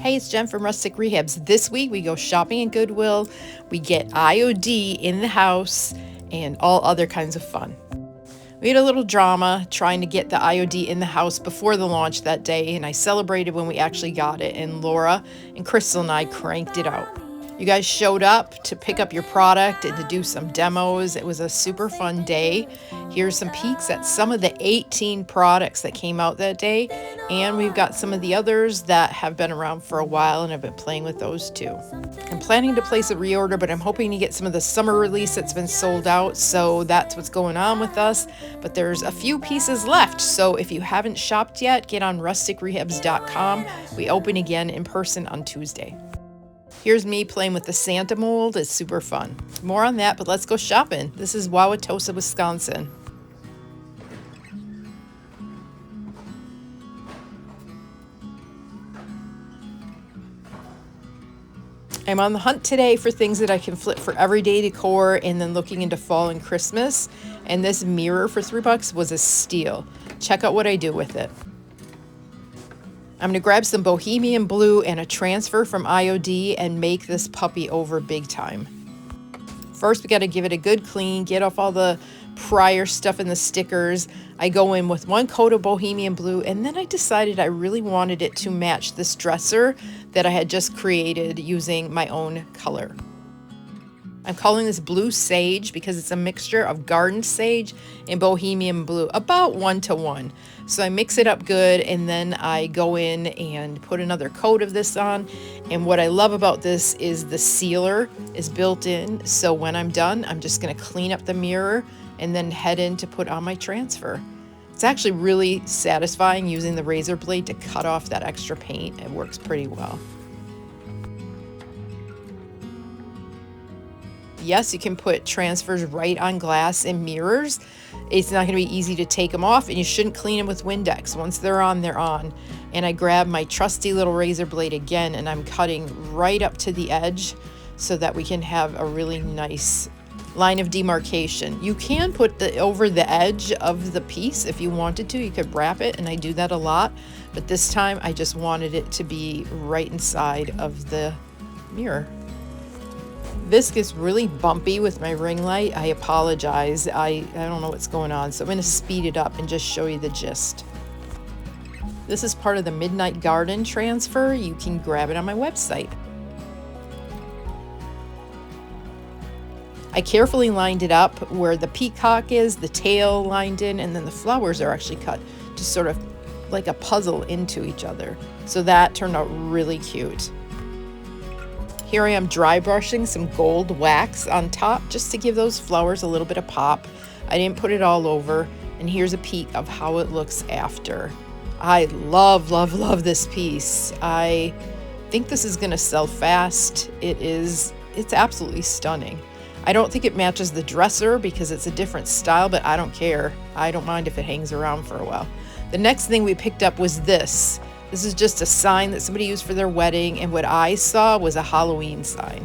Hey, it's Jen from Rustic Rehabs. This week we go shopping in Goodwill, we get IOD in the house, and all other kinds of fun. We had a little drama trying to get the IOD in the house before the launch that day, and I celebrated when we actually got it, and Laura and Crystal and I cranked it out. You guys showed up to pick up your product and to do some demos. It was a super fun day. Here's some peeks at some of the 18 products that came out that day, and we've got some of the others that have been around for a while and I've been playing with those too. I'm planning to place a reorder, but I'm hoping to get some of the summer release that's been sold out, so that's what's going on with us. But there's a few pieces left, so if you haven't shopped yet, get on rusticrehabs.com. We open again in person on Tuesday. Here's me playing with the Santa mold. It's super fun. More on that, but let's go shopping. This is Wauwatosa, Wisconsin. I'm on the hunt today for things that I can flip for everyday decor and then looking into fall and Christmas. And this mirror for $3 was a steal. Check out what I do with it. I'm going to grab some bohemian blue and a transfer from IOD and make this puppy over big time. First, we got to give it a good clean, get off all the prior stuff and the stickers. I go in with 1 coat of bohemian blue, and then I decided I really wanted it to match this dresser that I had just created using my own color. I'm calling this blue sage because it's a mixture of garden sage and bohemian blue, about 1-to-1. So I mix it up good, and then I go in and put another coat of this on. And what I love about this is the sealer is built in. So when I'm done, I'm just going to clean up the mirror and then head in to put on my transfer. It's actually really satisfying using the razor blade to cut off that extra paint. It works pretty well. Yes, you can put transfers right on glass and mirrors. It's not going to be easy to take them off, and you shouldn't clean them with Windex. Once they're on, they're on. And I grab my trusty little razor blade again, and I'm cutting right up to the edge so that we can have a really nice line of demarcation. You can put the over the edge of the piece if you wanted to. You could wrap it, and I do that a lot. But this time, I just wanted it to be right inside of the mirror. This gets really bumpy with my ring light. I apologize. I don't know what's going on, so I'm going to speed it up and just show you the gist. This is part of the Midnight Garden transfer. You can grab it on my website. I carefully lined it up where the peacock is, the tail lined in, and then the flowers are actually cut to sort of like a puzzle into each other. So that turned out really cute. Here I am dry brushing some gold wax on top just to give those flowers a little bit of pop. I didn't put it all over, and here's a peek of how it looks after. I love, love, love this piece. I think this is going to sell fast. It's absolutely stunning. I don't think it matches the dresser because it's a different style, but I don't care. I don't mind if it hangs around for a while. The next thing we picked up was this. This is just a sign that somebody used for their wedding, and what I saw was a Halloween sign.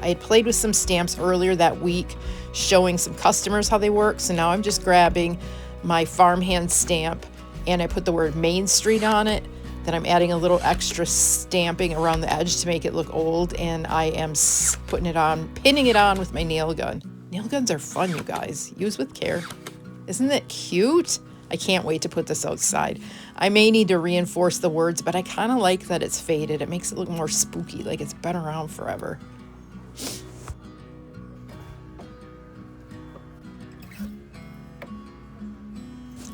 I had played with some stamps earlier that week, showing some customers how they work, so now I'm just grabbing my farmhand stamp, and I put the word Main Street on it. Then I'm adding a little extra stamping around the edge to make it look old, and I am putting it on, pinning it on with my nail gun. Nail guns are fun, you guys. Use with care. Isn't it cute? I can't wait to put this outside. I may need to reinforce the words, but I kind of like that it's faded. It makes it look more spooky, like it's been around forever.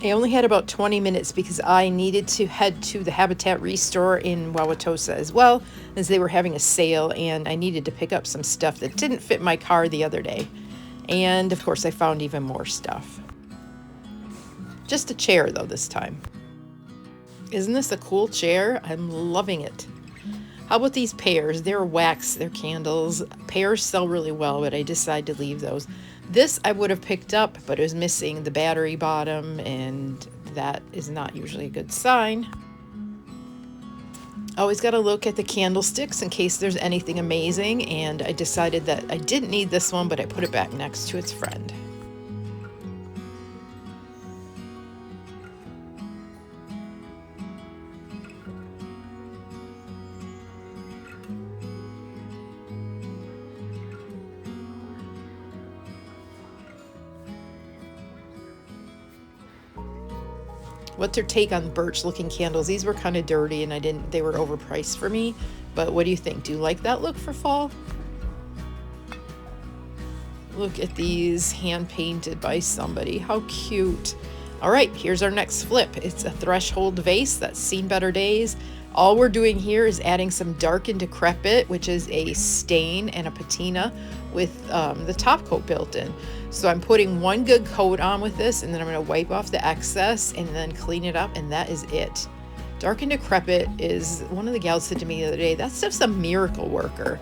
I only had about 20 minutes because I needed to head to the Habitat Restore in Wauwatosa as well, as they were having a sale, and I needed to pick up some stuff that didn't fit my car the other day. And of course I found even more stuff. Just a chair though this time. Isn't this a cool chair? I'm loving it. How about these pears? They're wax, they're candles. Pears sell really well, but I decided to leave those. This I would have picked up, but it was missing the battery bottom, and that is not usually a good sign. Always got to look at the candlesticks in case there's anything amazing, and I decided that I didn't need this one, but I put it back next to its friend. What's your take on birch looking candles? These were kind of dirty and they were overpriced for me. But what do you think? Do you like that look for fall? Look at these, hand painted by somebody. How cute. All right, here's our next flip. It's a threshold vase that's seen better days. All we're doing here is adding some dark and decrepit, which is a stain and a patina with the top coat built in. So I'm putting one good coat on with this, and then I'm going to wipe off the excess and then clean it up, and that is it. Dark and decrepit is, one of the gals said to me the other day, that stuff's a miracle worker.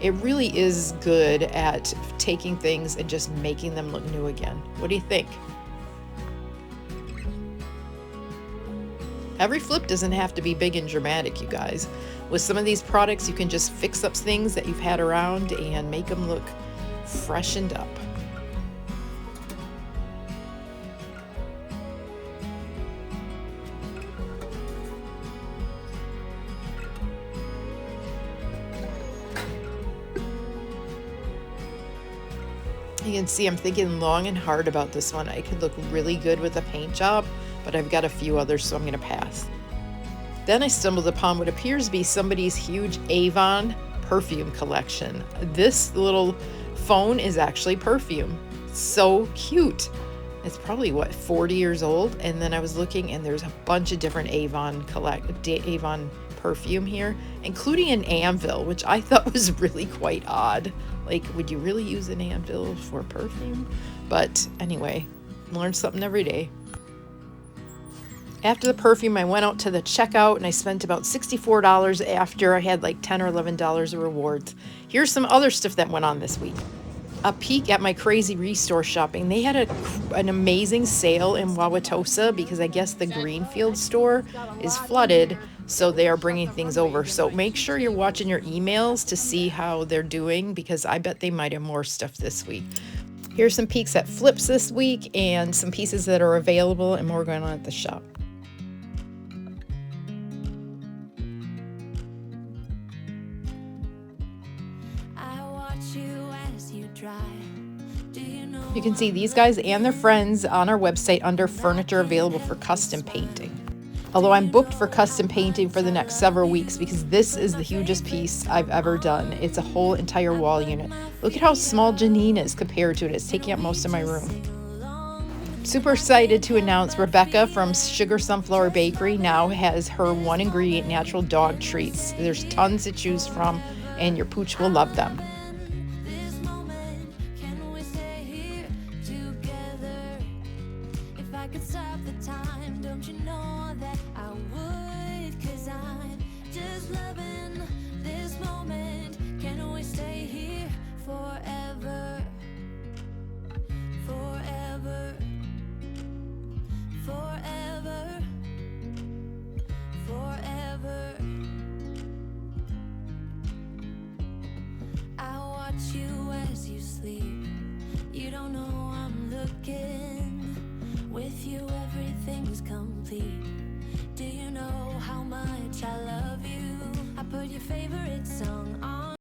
It really is good at taking things and just making them look new again. What do you think? Every flip doesn't have to be big and dramatic, you guys. With some of these products, you can just fix up things that you've had around and make them look freshened up. You can see I'm thinking long and hard about this one. I could look really good with a paint job, but I've got a few others, so I'm going to pass. Then I stumbled upon what appears to be somebody's huge Avon perfume collection. This little phone is actually perfume. So cute. It's probably, what, 40 years old? And then I was looking, and there's a bunch of different Avon perfume here, including an anvil, which I thought was really quite odd. Like, would you really use an anvil for perfume? But anyway, learn something every day. After the perfume, I went out to the checkout and I spent about $64 after I had like $10 or $11 of rewards. Here's some other stuff that went on this week. A peek at my crazy restore shopping. They had an amazing sale in Wauwatosa because I guess the Greenfield store is flooded, so they are bringing things over. So make sure you're watching your emails to see how they're doing, because I bet they might have more stuff this week. Here's some peeks at flips this week and some pieces that are available and more going on at the shop. You can see these guys and their friends on our website under furniture available for custom painting. Although I'm booked for custom painting for the next several weeks because this is the hugest piece I've ever done. It's a whole entire wall unit. Look at how small Janine is compared to it. It's taking up most of my room. Super excited to announce Rebecca from Sugar Sunflower Bakery now has her one ingredient natural dog treats. There's tons to choose from and your pooch will love them. With you everything's complete. Do you know how much I love you? I put your favorite